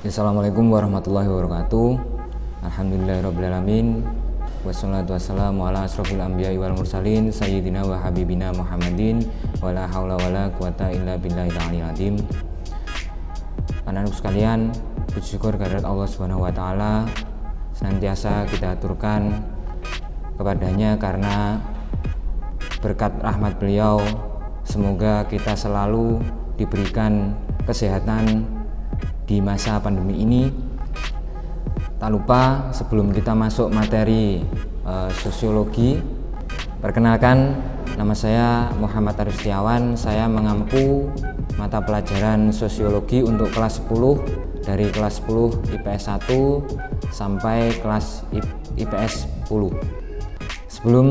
Assalamualaikum warahmatullahi wabarakatuh. Alhamdulillahirrabbilalamin. Wassalatu wassalamu ala asrofil anbiya'i wal mursalin sayyidina wa habibina Muhammadin wa la hawla wa la quwata illa billahi al-aliyyil azim. Anak-anak sekalian, puji syukur kehadirat Allah Subhanahu wa taala senantiasa kita aturkan kepadanya karena berkat rahmat beliau semoga kita selalu diberikan kesehatan di masa pandemi ini. Tak lupa sebelum kita masuk materi sosiologi, perkenalkan nama saya Muhammad Arif Setiawan. Saya mengampu mata pelajaran sosiologi untuk kelas 10 dari kelas 10 IPS 1 sampai kelas IPS 10. Sebelum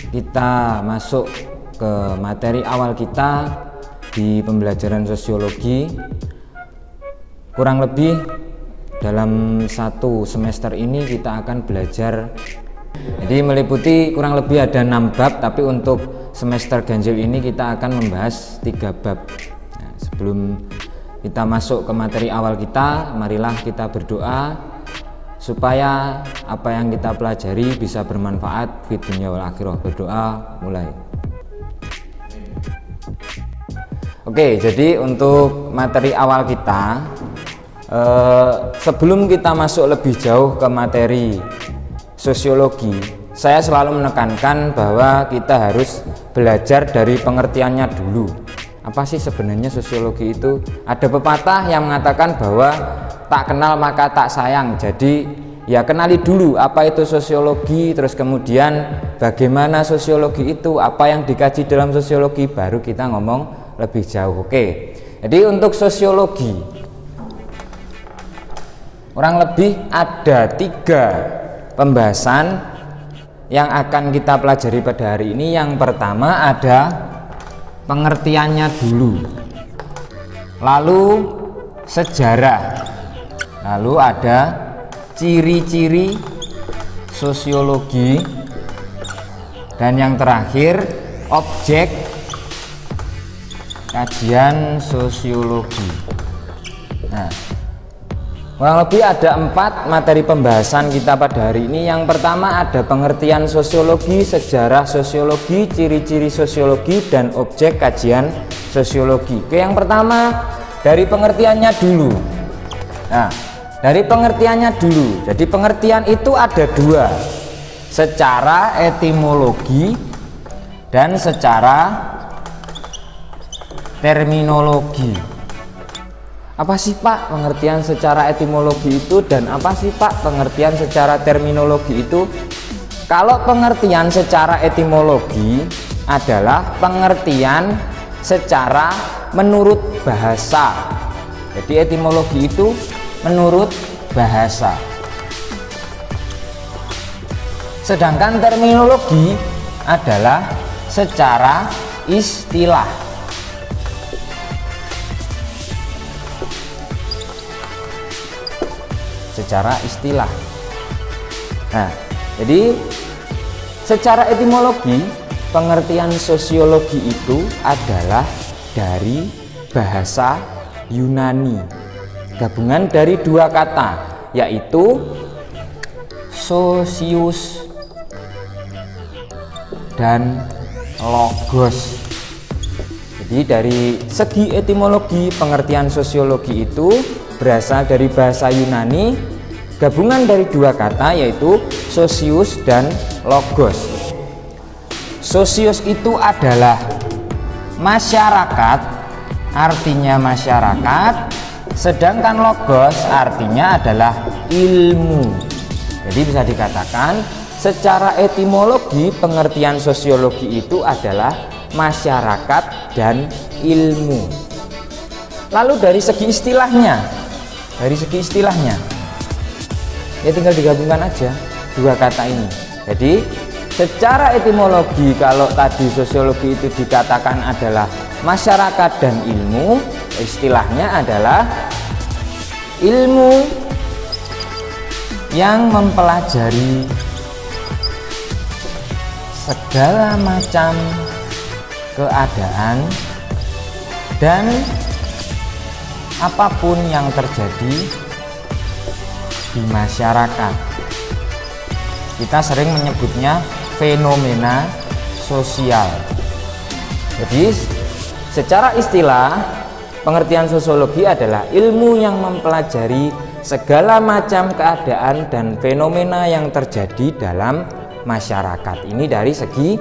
kita masuk ke materi awal kita di pembelajaran sosiologi, kurang lebih dalam satu semester ini kita akan belajar, jadi meliputi kurang lebih ada 6 bab, tapi untuk semester ganjil ini kita akan membahas 3 bab. Nah, sebelum kita masuk ke materi awal kita, marilah kita berdoa supaya apa yang kita pelajari bisa bermanfaat di dunia wal akhirah. Berdoa mulai. Oke, jadi untuk materi awal kita, sebelum kita masuk lebih jauh ke materi sosiologi, saya selalu menekankan bahwa kita harus belajar dari pengertiannya dulu. Apa sih sebenarnya sosiologi itu? Ada pepatah yang mengatakan bahwa tak kenal maka tak sayang. Jadi ya kenali dulu apa itu sosiologi, terus kemudian bagaimana sosiologi itu, apa yang dikaji dalam sosiologi, baru kita ngomong lebih jauh. Oke, jadi untuk sosiologi kurang lebih ada 3 pembahasan yang akan kita pelajari pada hari ini. Yang pertama ada pengertiannya dulu, lalu sejarah, lalu ada ciri-ciri sosiologi, dan yang terakhir objek kajian sosiologi. Nah, kurang lebih ada 4 materi pembahasan kita pada hari ini. Yang pertama ada pengertian sosiologi, sejarah sosiologi, ciri-ciri sosiologi, dan objek kajian sosiologi. Oke, yang pertama dari pengertiannya dulu. Nah, dari pengertiannya dulu. Jadi pengertian itu ada 2, secara etimologi dan secara terminologi. Apa sih Pak pengertian secara etimologi itu, dan apa sih Pak pengertian secara terminologi itu? Kalau pengertian secara etimologi adalah pengertian secara menurut bahasa. Jadi etimologi itu menurut bahasa. Sedangkan terminologi adalah secara istilah. Secara istilah. Nah, jadi secara etimologi pengertian sosiologi itu adalah dari bahasa Yunani, gabungan dari 2 kata, yaitu sosius dan logos. Jadi dari segi etimologi pengertian sosiologi itu berasal dari bahasa Yunani, gabungan dari 2 kata, yaitu sosius dan logos. Sosius itu adalah masyarakat, artinya masyarakat, sedangkan logos artinya adalah ilmu. Jadi bisa dikatakan secara etimologi pengertian sosiologi itu adalah masyarakat dan ilmu. Lalu dari segi istilahnya, ya tinggal digabungkan aja 2 kata ini. Jadi secara etimologi kalau tadi sosiologi itu dikatakan adalah masyarakat dan ilmu, istilahnya adalah ilmu yang mempelajari segala macam keadaan dan apapun yang terjadi di masyarakat. Kita sering menyebutnya fenomena sosial. Jadi secara istilah, pengertian sosiologi adalah ilmu yang mempelajari segala macam keadaan dan fenomena yang terjadi dalam masyarakat. Ini dari segi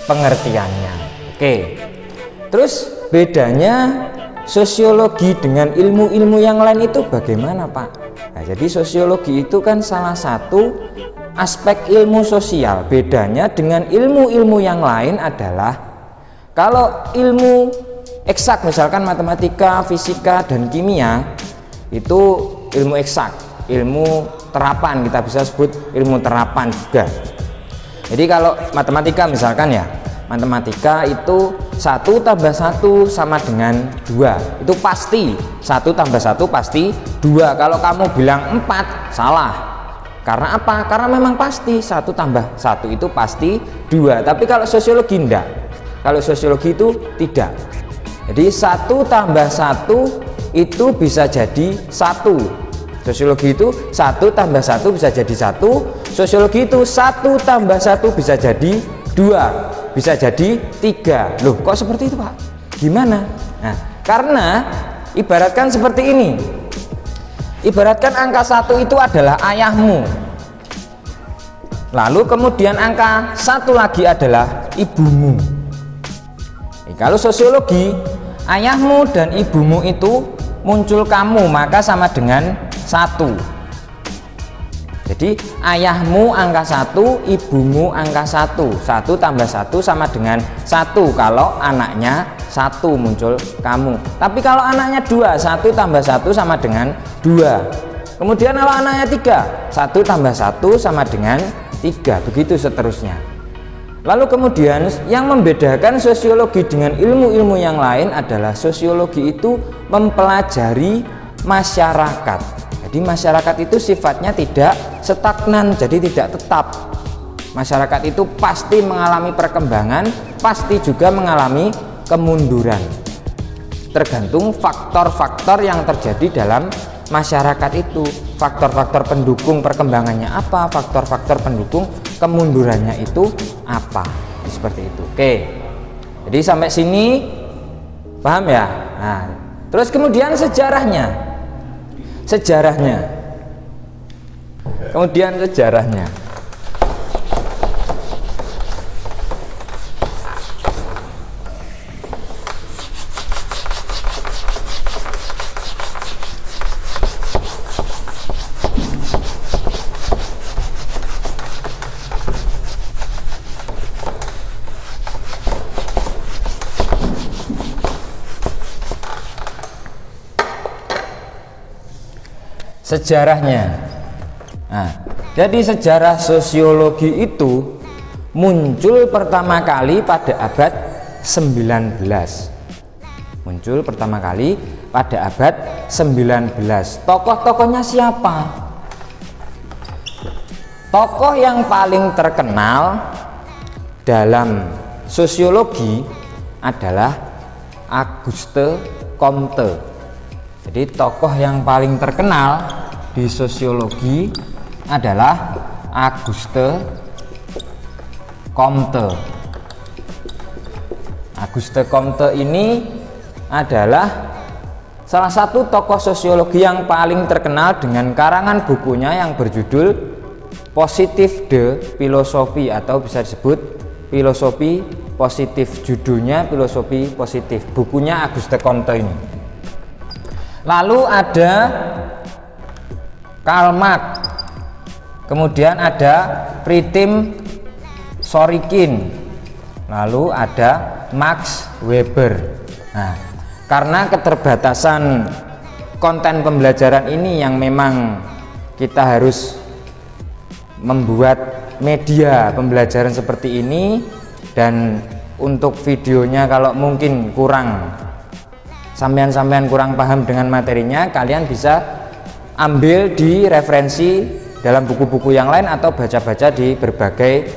pengertiannya. Oke. Terus bedanya sosiologi dengan ilmu-ilmu yang lain itu bagaimana, Pak? Nah, jadi sosiologi itu kan salah satu aspek ilmu sosial. Bedanya dengan ilmu-ilmu yang lain adalah kalau ilmu eksak, misalkan matematika, fisika, dan kimia, itu ilmu eksak, ilmu terapan, kita bisa sebut ilmu terapan juga. Jadi kalau matematika misalkan ya, matematika itu 1 tambah 1 sama dengan 2, itu pasti 1 tambah 1 pasti 2. Kalau kamu bilang 4, salah. Karena apa? Karena memang pasti 1 tambah 1 itu pasti 2. Tapi kalau sosiologi enggak. Kalau sosiologi itu tidak. Jadi 1 tambah 1 itu bisa jadi 1. Sosiologi itu 1 tambah 1 bisa jadi 1. Sosiologi itu 1 tambah 1 bisa jadi 2, bisa jadi 3. Loh, kok seperti itu, Pak? Gimana? Nah, karena ibaratkan seperti ini. Ibaratkan angka 1 itu adalah ayahmu. Lalu kemudian angka 1 lagi adalah ibumu. Kalau sosiologi, ayahmu dan ibumu itu muncul kamu, maka sama dengan 1. Jadi ayahmu angka 1, ibumu angka 1. 1 tambah 1 sama dengan 1 kalau anaknya 1 muncul kamu. Tapi kalau anaknya 2, 1 tambah 1 sama dengan 2. Kemudian kalau anaknya 3, 1 tambah 1 sama dengan 3. Begitu seterusnya. Lalu kemudian yang membedakan sosiologi dengan ilmu-ilmu yang lain adalah sosiologi itu mempelajari masyarakat. Jadi masyarakat itu sifatnya tidak stagnan, jadi tidak tetap. Masyarakat itu pasti mengalami perkembangan, pasti juga mengalami kemunduran. Tergantung faktor-faktor yang terjadi dalam masyarakat itu. Faktor-faktor pendukung perkembangannya apa, faktor-faktor pendukung kemundurannya itu apa. Seperti itu. Oke. Jadi sampai sini paham ya? Nah, terus kemudian sejarahnya. Kemudian sejarahnya. Sejarahnya. Nah, jadi sejarah sosiologi itu muncul pertama kali pada abad 19. Muncul pertama kali pada abad 19. Tokoh-tokohnya siapa? Tokoh yang paling terkenal dalam sosiologi adalah Auguste Comte. Jadi tokoh yang paling terkenal di sosiologi adalah Auguste Comte. Auguste Comte ini adalah salah satu tokoh sosiologi yang paling terkenal dengan karangan bukunya yang berjudul Positif de Filosofi atau bisa disebut Filosofi Positif. Judulnya Filosofi Positif, bukunya Auguste Comte ini. Lalu ada Karl Marx, kemudian ada Friedrich Sorokin, lalu ada Max Weber. Nah, karena keterbatasan konten pembelajaran ini yang memang kita harus membuat media pembelajaran seperti ini, dan untuk videonya kalau mungkin kurang, sampean kurang paham dengan materinya, kalian bisa ambil di referensi dalam buku-buku yang lain atau baca-baca di berbagai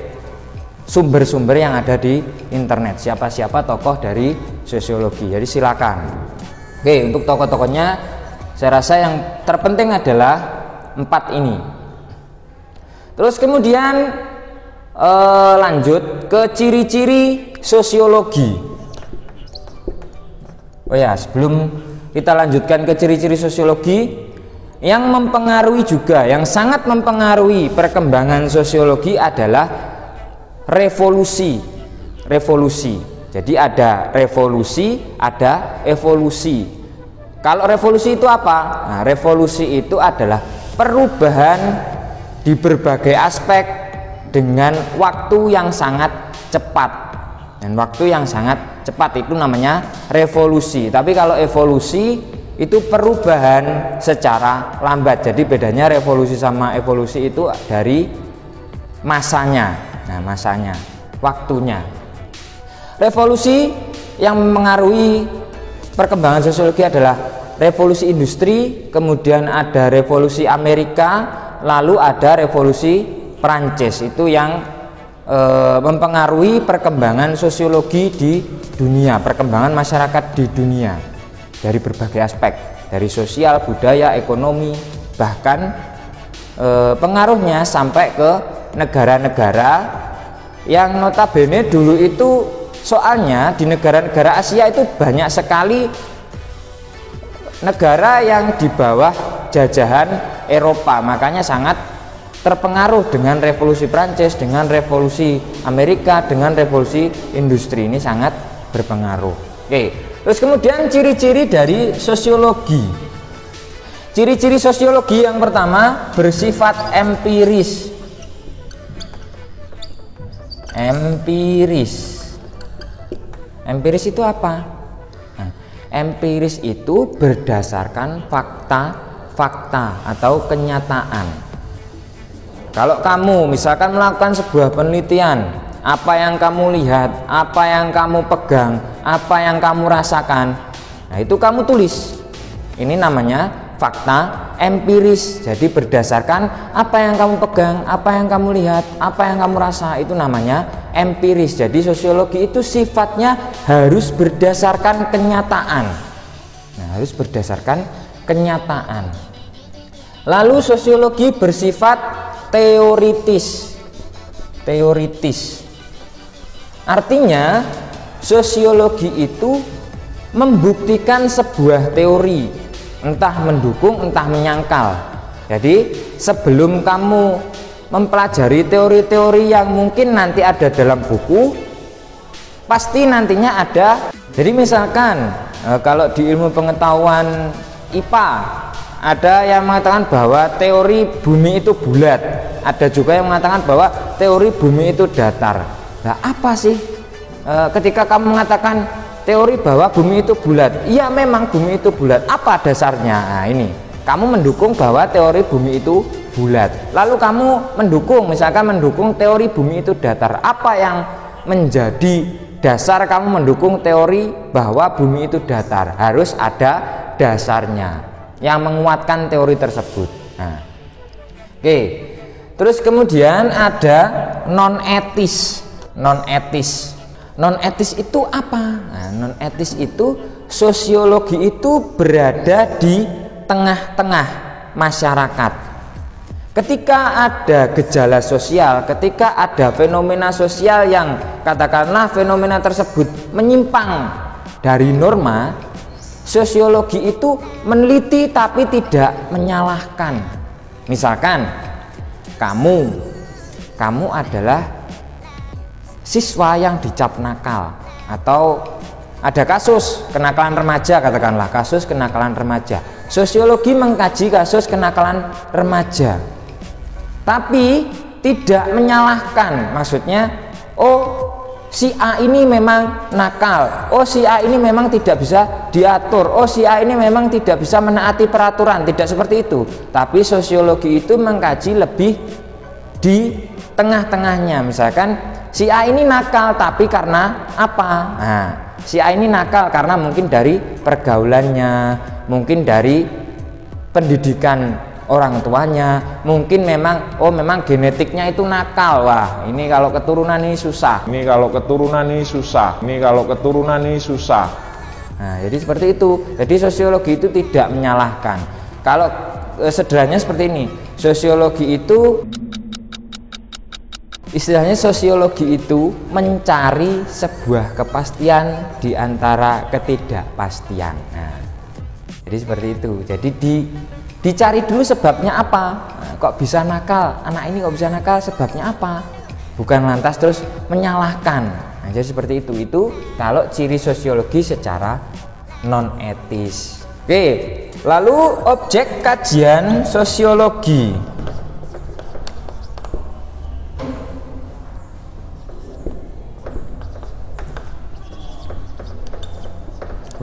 sumber-sumber yang ada di internet, siapa-siapa tokoh dari sosiologi. Jadi silakan. Oke, untuk tokoh-tokohnya saya rasa yang terpenting adalah 4 ini. Terus kemudian lanjut ke ciri-ciri sosiologi. Oh ya, sebelum kita lanjutkan ke ciri-ciri sosiologi, yang mempengaruhi juga, yang sangat mempengaruhi perkembangan sosiologi adalah revolusi. Jadi ada revolusi, ada evolusi. Kalau revolusi itu apa? Nah, revolusi itu adalah perubahan di berbagai aspek dengan waktu yang sangat cepat. Dan waktu yang sangat cepat itu namanya revolusi. Tapi kalau evolusi itu perubahan secara lambat. Jadi bedanya revolusi sama evolusi itu dari masanya. Nah, masanya, waktunya. Revolusi yang mengaruhi perkembangan sosiologi adalah revolusi industri, kemudian ada revolusi Amerika, lalu ada revolusi Perancis. Itu yang mempengaruhi perkembangan sosiologi di dunia, perkembangan masyarakat di dunia dari berbagai aspek, dari sosial, budaya, ekonomi, bahkan pengaruhnya sampai ke negara-negara yang notabene dulu itu, soalnya di negara-negara Asia itu banyak sekali negara yang di bawah jajahan Eropa, makanya sangat terpengaruh dengan revolusi Prancis, dengan revolusi Amerika, dengan revolusi industri. Ini sangat berpengaruh. Oke, terus kemudian ciri-ciri dari sosiologi. Ciri-ciri sosiologi yang pertama bersifat empiris. Empiris itu apa? Nah, empiris itu berdasarkan fakta atau kenyataan. Kalau kamu misalkan melakukan sebuah penelitian, apa yang kamu lihat, apa yang kamu pegang, apa yang kamu rasakan, nah itu kamu tulis. Ini namanya fakta empiris. Jadi berdasarkan apa yang kamu pegang, apa yang kamu lihat, apa yang kamu rasa, itu namanya empiris. Jadi sosiologi itu sifatnya harus berdasarkan kenyataan. Nah, harus berdasarkan kenyataan. Lalu sosiologi bersifat teoritis. Artinya sosiologi itu membuktikan sebuah teori, entah mendukung entah menyangkal. Jadi sebelum kamu mempelajari teori-teori yang mungkin nanti ada dalam buku, pasti nantinya ada. Jadi misalkan kalau di ilmu pengetahuan IPA ada yang mengatakan bahwa teori bumi itu bulat, ada juga yang mengatakan bahwa teori bumi itu datar. Nah, apa sih ketika kamu mengatakan teori bahwa bumi itu bulat? Iya, memang bumi itu bulat. Apa dasarnya? Nah, ini kamu mendukung bahwa teori bumi itu bulat. Lalu kamu misalkan mendukung teori bumi itu datar. Apa yang menjadi dasar kamu mendukung teori bahwa bumi itu datar? Harus ada dasarnya yang menguatkan teori tersebut. Nah, oke. Terus kemudian ada non-etis. Non-etis itu apa? Nah, non-etis itu sosiologi itu berada di tengah-tengah masyarakat. Ketika ada gejala sosial, ketika ada fenomena sosial yang katakanlah fenomena tersebut menyimpang dari norma, sosiologi itu meneliti tapi tidak menyalahkan. Misalkan kamu adalah siswa yang dicap nakal, atau ada kasus kenakalan remaja, katakanlah kasus kenakalan remaja. Sosiologi mengkaji kasus kenakalan remaja, tapi tidak menyalahkan. Maksudnya, oh si A ini memang nakal, oh si A ini memang tidak bisa diatur, oh si A ini memang tidak bisa menaati peraturan. Tidak seperti itu. Tapi sosiologi itu mengkaji lebih di tengah-tengahnya. Misalkan si A ini nakal, tapi karena apa? Nah, si A ini nakal karena mungkin dari pergaulannya, mungkin dari pendidikan orang tuanya, mungkin memang genetiknya itu nakal. Wah, ini kalau keturunan ini susah. Nah, jadi seperti itu. Jadi sosiologi itu tidak menyalahkan. Kalau sederhananya seperti ini, sosiologi itu istilahnya sosiologi itu mencari sebuah kepastian di antara ketidakpastian. Nah, jadi seperti itu. Jadi dicari dulu sebabnya apa. Nah, kok bisa nakal? Anak ini kok bisa nakal? Sebabnya apa? Bukan lantas terus menyalahkan. Nah, jadi seperti itu. Itu kalau ciri sosiologi secara non etis. Oke, lalu objek kajian sosiologi.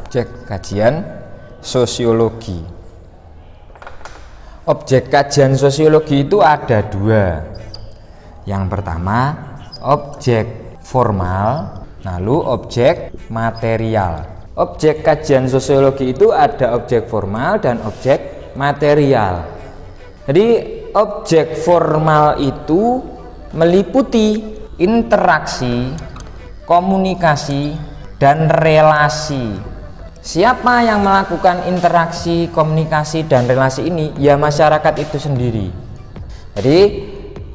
Objek kajian sosiologi. Objek kajian sosiologi itu ada dua. Yang pertama, objek formal, lalu objek material. Objek kajian sosiologi itu ada objek formal dan objek material. Jadi objek formal itu meliputi interaksi, komunikasi, dan relasi. Siapa yang melakukan interaksi, komunikasi, dan relasi ini? Ya masyarakat itu sendiri. Jadi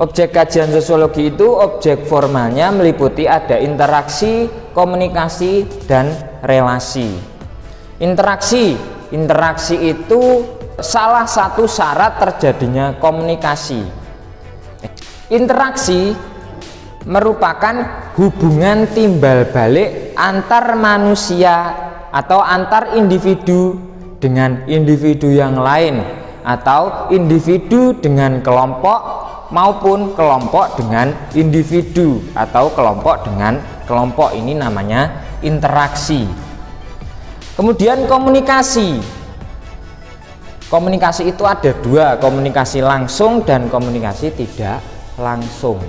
objek kajian sosiologi itu objek formalnya meliputi ada interaksi, komunikasi, dan relasi. Interaksi itu salah satu syarat terjadinya komunikasi. Interaksi merupakan hubungan timbal balik antar manusia atau antar individu dengan individu yang lain, atau individu dengan kelompok maupun kelompok dengan individu atau kelompok dengan kelompok. Ini namanya interaksi. Kemudian komunikasi. Komunikasi itu ada dua, komunikasi langsung dan komunikasi tidak langsung.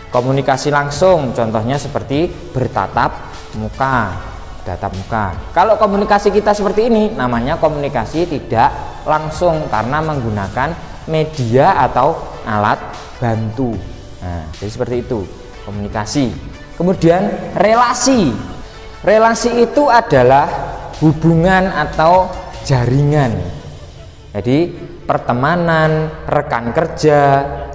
Komunikasi langsung contohnya seperti bertatap muka. Kalau komunikasi kita seperti ini namanya komunikasi tidak langsung karena menggunakan media atau alat bantu. Nah, jadi seperti itu komunikasi. Kemudian relasi. Relasi itu adalah hubungan atau jaringan. Jadi pertemanan, rekan kerja,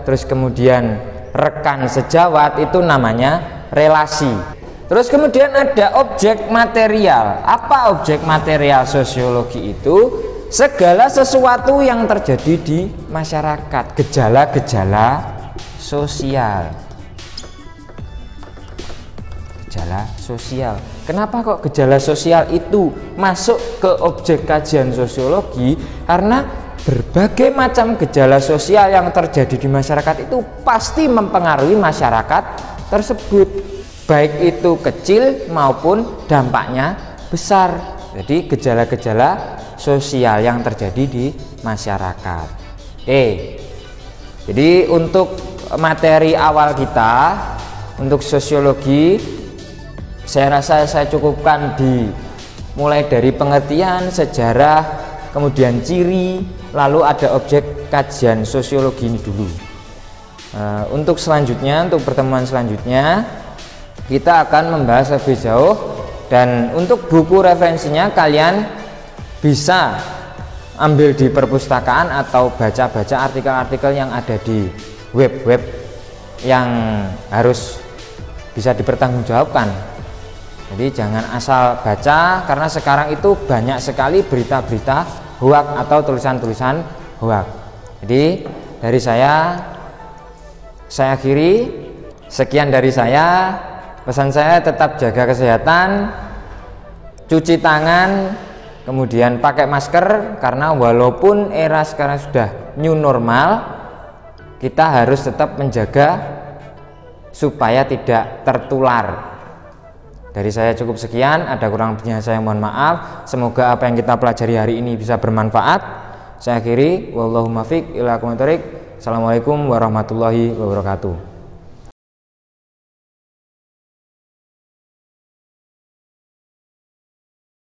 terus kemudian rekan sejawat, itu namanya relasi. Terus kemudian ada objek material. Apa objek material sosiologi itu? Segala sesuatu yang terjadi di masyarakat, gejala-gejala sosial. Gejala sosial. Kenapa kok gejala sosial itu masuk ke objek kajian sosiologi? Karena berbagai macam gejala sosial yang terjadi di masyarakat itu pasti mempengaruhi masyarakat tersebut, baik itu kecil maupun dampaknya besar. Jadi gejala-gejala sosial yang terjadi di masyarakat. Jadi untuk materi awal kita untuk sosiologi, saya rasa saya cukupkan mulai dari pengertian, sejarah, kemudian ciri, lalu ada objek kajian sosiologi ini dulu. Untuk selanjutnya, untuk pertemuan selanjutnya kita akan membahas lebih jauh, dan untuk buku referensinya kalian bisa ambil di perpustakaan atau baca-baca artikel-artikel yang ada di web-web yang harus bisa dipertanggungjawabkan. Jadi jangan asal baca, karena sekarang itu banyak sekali berita-berita hoak atau tulisan-tulisan hoak. Jadi dari saya akhiri. Sekian dari saya. Pesan saya tetap jaga kesehatan, cuci tangan, kemudian pakai masker, karena walaupun era sekarang sudah new normal, kita harus tetap menjaga supaya tidak tertular. Dari saya cukup sekian, ada kurang lebihnya saya mohon maaf. Semoga apa yang kita pelajari hari ini bisa bermanfaat. Saya akhiri, wallahu muwaffiq ila aqwamit thoriq. Assalamualaikum warahmatullahi wabarakatuh.